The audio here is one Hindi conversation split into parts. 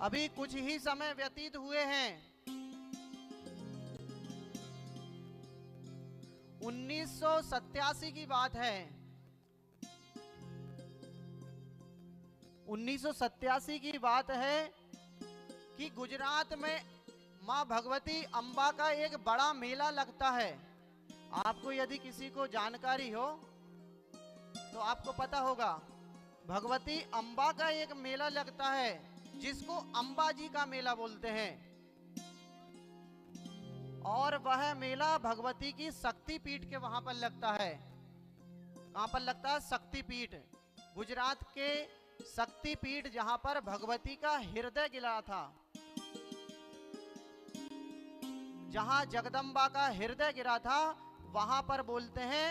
अभी कुछ ही समय व्यतीत हुए हैं। 1987 की बात है। 1987 की बात है कि गुजरात में मां भगवती अम्बा का एक बड़ा मेला लगता है। आपको यदि किसी को जानकारी हो तो आपको पता होगा, भगवती अम्बा का एक मेला लगता है जिसको अंबाजी का मेला बोलते हैं। और वह मेला भगवती की शक्तिपीठ के वहां पर लगता है। कहां पर लगता है? शक्तिपीठ। गुजरात के शक्तिपीठ, जहां पर भगवती का हृदय गिरा था, जहां जगदम्बा का हृदय गिरा था, वहां पर बोलते हैं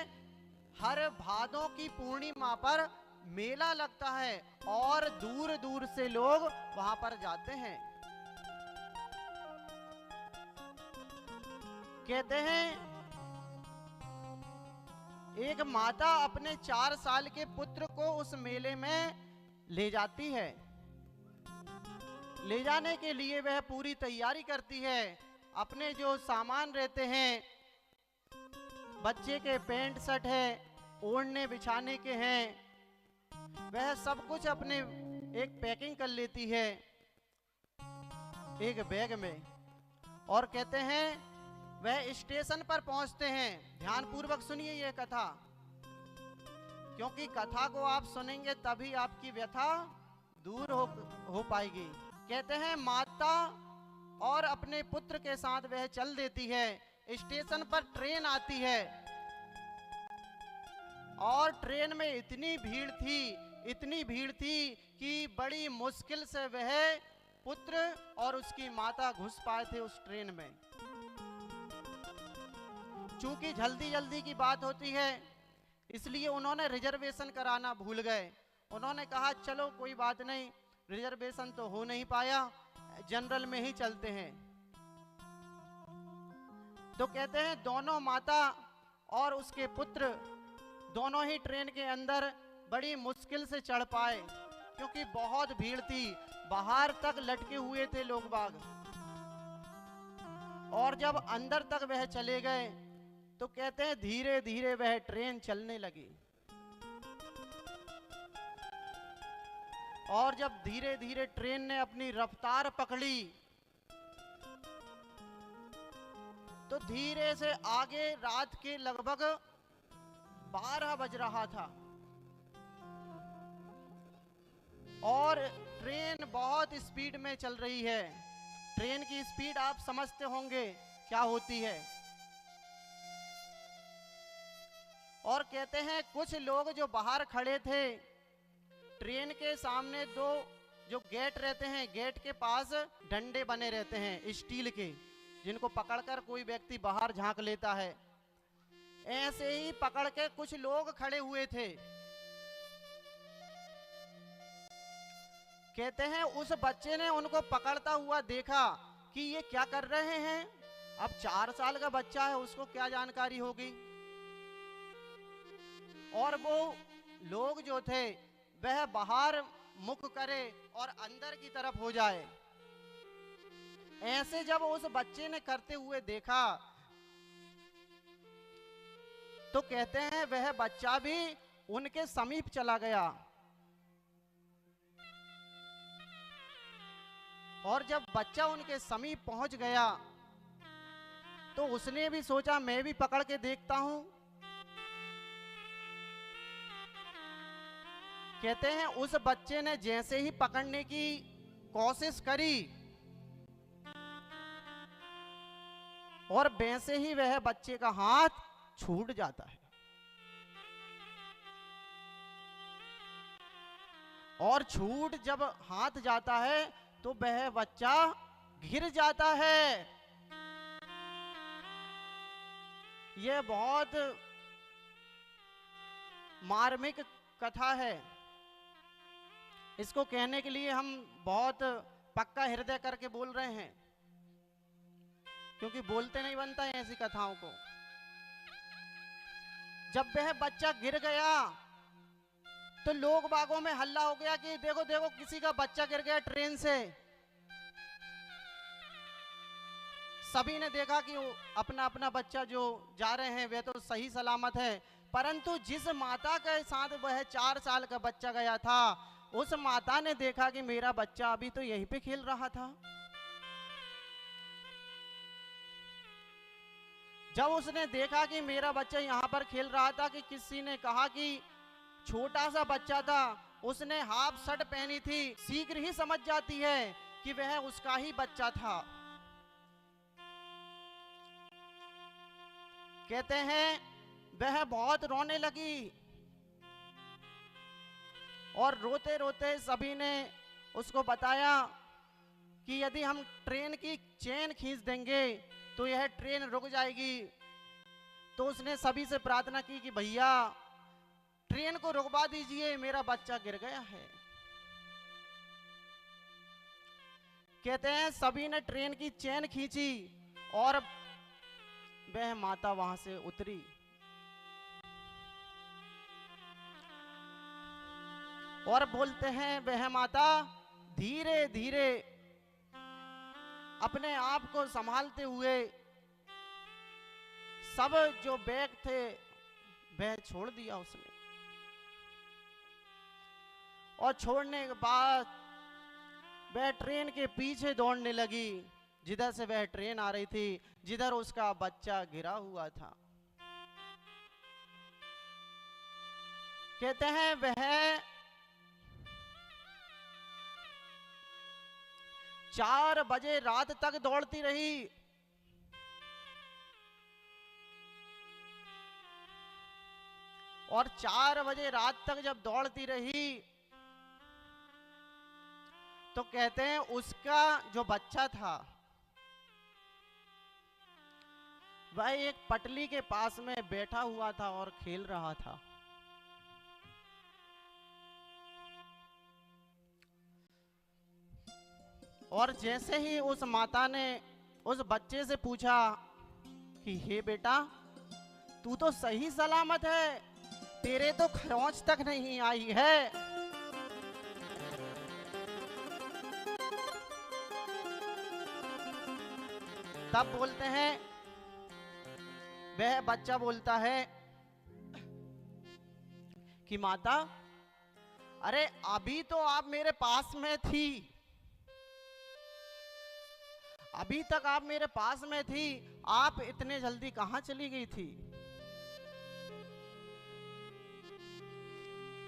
हर भादों की पूर्णिमा पर मेला लगता है और दूर दूर से लोग वहां पर जाते हैं। कहते हैं एक माता अपने 4 साल के पुत्र को उस मेले में ले जाती है। ले जाने के लिए वह पूरी तैयारी करती है। अपने जो सामान रहते हैं, बच्चे के पैंट शर्ट है, ओढ़ने बिछाने के हैं, वह सब कुछ अपने एक पैकिंग कर लेती है एक बैग में। और कहते हैं वह स्टेशन पर पहुंचते हैं। ध्यान पूर्वक सुनिए यह कथा, क्योंकि कथा को आप सुनेंगे तभी आपकी व्यथा दूर हो पाएगी। कहते हैं माता और अपने पुत्र के साथ वह चल देती है। स्टेशन पर ट्रेन आती है और ट्रेन में इतनी भीड़ थी कि बड़ी मुश्किल से वह पुत्र और उसकी माता घुस पाए थे उस ट्रेन में। चूंकि जल्दी जल्दी की बात होती है, इसलिए उन्होंने रिजर्वेशन कराना भूल गए। उन्होंने कहा चलो कोई बात नहीं, रिजर्वेशन तो हो नहीं पाया, जनरल में ही चलते हैं। तो कहते हैं दोनों माता और उसके पुत्र दोनों ही ट्रेन के अंदर बड़ी मुश्किल से चढ़ पाए, क्योंकि बहुत भीड़ थी, बाहर तक लटके हुए थे लोग बाग। और जब अंदर तक वह चले गए तो कहते हैं धीरे धीरे वह ट्रेन चलने लगी। और जब धीरे धीरे ट्रेन ने अपनी रफ्तार पकड़ी तो धीरे से आगे रात के लगभग 12 बज रहा था और ट्रेन बहुत स्पीड में चल रही है। ट्रेन की स्पीड आप समझते होंगे क्या होती है। और कहते हैं कुछ लोग जो बाहर खड़े थे, ट्रेन के सामने 2 जो गेट रहते हैं, गेट के पास डंडे बने रहते हैं स्टील के, जिनको पकड़कर कोई व्यक्ति बाहर झांक लेता है। ऐसे ही पकड़ के कुछ लोग खड़े हुए थे। कहते हैं उस बच्चे ने उनको पकड़ता हुआ देखा कि ये क्या कर रहे हैं। अब 4 साल का बच्चा है, उसको क्या जानकारी होगी। और वो लोग जो थे वह बाहर मुख करे और अंदर की तरफ हो जाए। ऐसे जब उस बच्चे ने करते हुए देखा तो कहते हैं वह बच्चा भी उनके समीप चला गया। और जब बच्चा उनके समीप पहुंच गया तो उसने भी सोचा मैं भी पकड़ के देखता हूं। कहते हैं उस बच्चे ने जैसे ही पकड़ने की कोशिश करी और वैसे ही वह बच्चे का हाथ छूट जाता है और छूट जब हाथ जाता है तो वह बच्चा गिर जाता है। यह बहुत मार्मिक कथा है। इसको कहने के लिए हम बहुत पक्का हृदय करके बोल रहे हैं, क्योंकि बोलते नहीं बनता है ऐसी कथाओं को। जब वह बच्चा गिर गया तो लोग बागों में हल्ला हो गया कि देखो देखो किसी का बच्चा गिर गया ट्रेन से। सभी ने देखा कि अपना अपना बच्चा जो जा रहे हैं वे तो सही सलामत है, परंतु जिस माता के साथ वह 4 साल का बच्चा गया था, उस माता ने देखा कि मेरा बच्चा अभी तो यहीं पे खेल रहा था। जब उसने देखा कि मेरा बच्चा यहाँ पर खेल रहा था, कि किसी ने कहा कि छोटा सा बच्चा था, उसने हाफ शर्ट पहनी थी, शीघ्र ही समझ जाती है कि वह उसका ही बच्चा था। कहते हैं वह बहुत रोने लगी और रोते रोते सभी ने उसको बताया कि यदि हम ट्रेन की चेन खींच देंगे तो यह ट्रेन रुक जाएगी। तो उसने सभी से प्रार्थना की कि भैया ट्रेन को रुकवा दीजिए, मेरा बच्चा गिर गया है। कहते हैं सभी ने ट्रेन की चेन खींची और वह माता वहां से उतरी। और बोलते हैं वह माता धीरे धीरे अपने आप को संभालते हुए सब जो बैग थे वह छोड़ दिया उसने, और छोड़ने के बाद वह ट्रेन के पीछे दौड़ने लगी, जिधर से वह ट्रेन आ रही थी, जिधर उसका बच्चा गिरा हुआ था। कहते हैं वह 4 बजे रात तक दौड़ती रही। और 4 बजे रात तक जब दौड़ती रही तो कहते हैं उसका जो बच्चा था वह एक पटली के पास में बैठा हुआ था और खेल रहा था। और जैसे ही उस माता ने उस बच्चे से पूछा कि हे बेटा तू तो सही सलामत है, तेरे तो खरोंच तक नहीं आई है। तब बोलते हैं वह बच्चा बोलता है कि माता अरे अभी तो आप मेरे पास में थी, अभी तक आप मेरे पास में थी, आप इतने जल्दी कहां चली गई थी।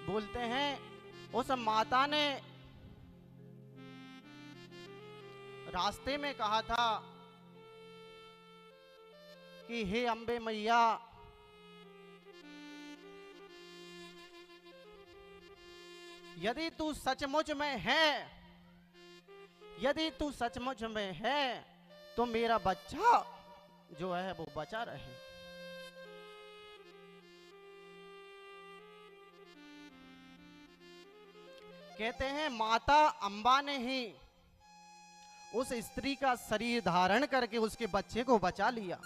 बोलते हैं उस माता ने रास्ते में कहा था कि हे अम्बे मैया यदि तू सचमुच में है, यदि तू सचमुच में है तो मेरा बच्चा जो है वो बचा रहे। कहते हैं माता अंबा ने ही उस स्त्री का शरीर धारण करके उसके बच्चे को बचा लिया।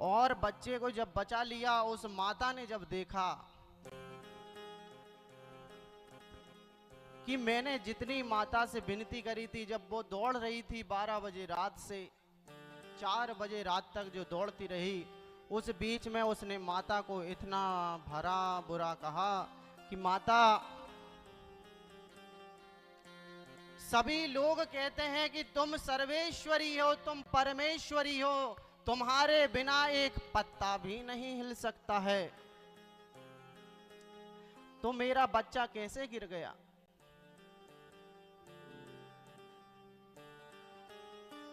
और बच्चे को जब बचा लिया, उस माता ने जब देखा कि मैंने जितनी माता से विनती करी थी, जब वो दौड़ रही थी 12 बजे रात से 4 बजे रात तक जो दौड़ती रही, उस बीच में उसने माता को इतना भरा बुरा कहा कि माता सभी लोग कहते हैं कि तुम सर्वेश्वरी हो, तुम परमेश्वरी हो, तुम्हारे बिना एक पत्ता भी नहीं हिल सकता है, तो मेरा बच्चा कैसे गिर गया।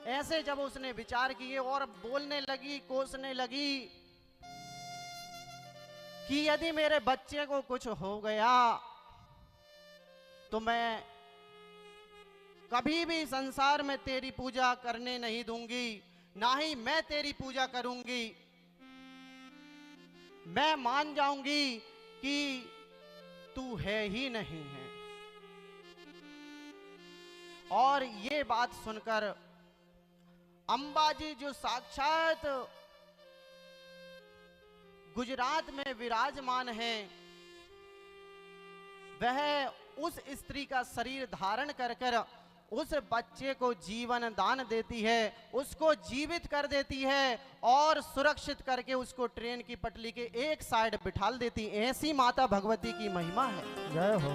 ऐसे जब उसने विचार किए और बोलने लगी, कोसने लगी कि यदि मेरे बच्चे को कुछ हो गया तो मैं कभी भी संसार में तेरी पूजा करने नहीं दूंगी, ना ही मैं तेरी पूजा करूंगी। मैं मान जाऊंगी कि तू है ही नहीं है। और ये बात सुनकर अंबाजी जो साक्षात गुजरात में विराजमान है, वह उस स्त्री का शरीर धारण कर कर उस बच्चे को जीवन दान देती है, उसको जीवित कर देती है और सुरक्षित करके उसको ट्रेन की पटरी के एक साइड बिठाल देती। ऐसी माता भगवती की महिमा है। जय हो।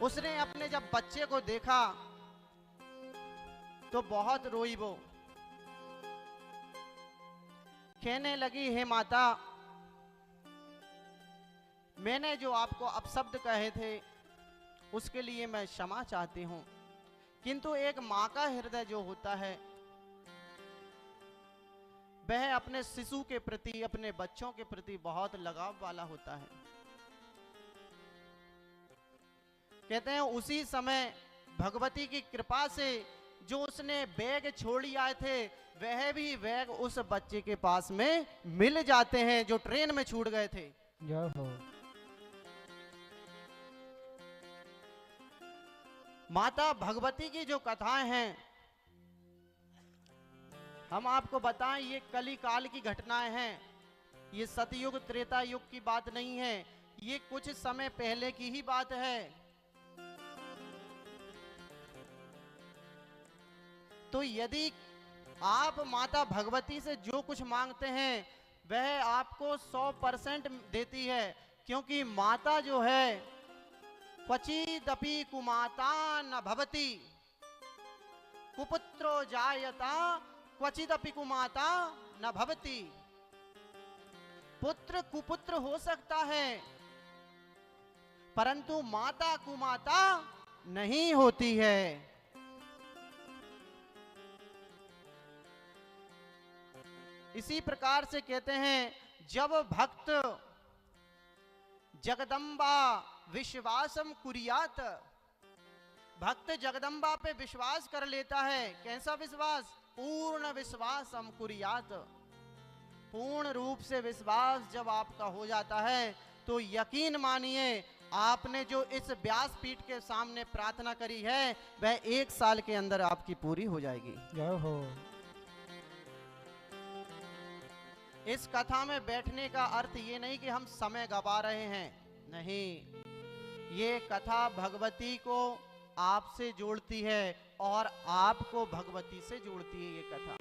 उसने अपने जब बच्चे को देखा तो बहुत रोई वो, कहने लगी, हे माता, मैंने जो आपको अपशब्द कहे थे उसके लिए मैं क्षमा चाहती हूं, किंतु एक मां का हृदय जो होता है वह अपने शिशु के प्रति, अपने बच्चों के प्रति बहुत लगाव वाला होता है। कहते हैं उसी समय भगवती की कृपा से जो उसने बैग छोड़ी आए थे वह भी बैग उस बच्चे के पास में मिल जाते हैं जो ट्रेन में छूट गए थे। जय हो। माता भगवती की जो कथाएं हैं हम आपको बताएं, ये कली काल की घटनाएं हैं, ये सतयुग त्रेता युग की बात नहीं है, ये कुछ समय पहले की ही बात है। तो यदि आप माता भगवती से जो कुछ मांगते हैं वह आपको 100% देती है, क्योंकि माता जो है क्वचिदपि कुमाता न भवति, कुपुत्रो जायता क्वचिदपि कुमाता न भवति। पुत्र कुपुत्र हो सकता है परंतु माता कुमाता नहीं होती है। इसी प्रकार से कहते हैं जब भक्त जगदम्बा विश्वासम कुरियात, भक्त जगदम्बा पे विश्वास कर लेता है। कैसा विश्वास? पूर्ण विश्वास हम कुरियात। पूर्ण रूप से विश्वास जब आपका हो जाता है तो यकीन मानिए आपने जो इस व्यासपीठ के सामने प्रार्थना करी है वह 1 साल के अंदर आपकी पूरी हो जाएगी। जय हो। इस कथा में बैठने का अर्थ ये नहीं कि हम समय गवा रहे हैं, नहीं, ये कथा भगवती को आपसे जोड़ती है और आपको भगवती से जोड़ती है ये कथा।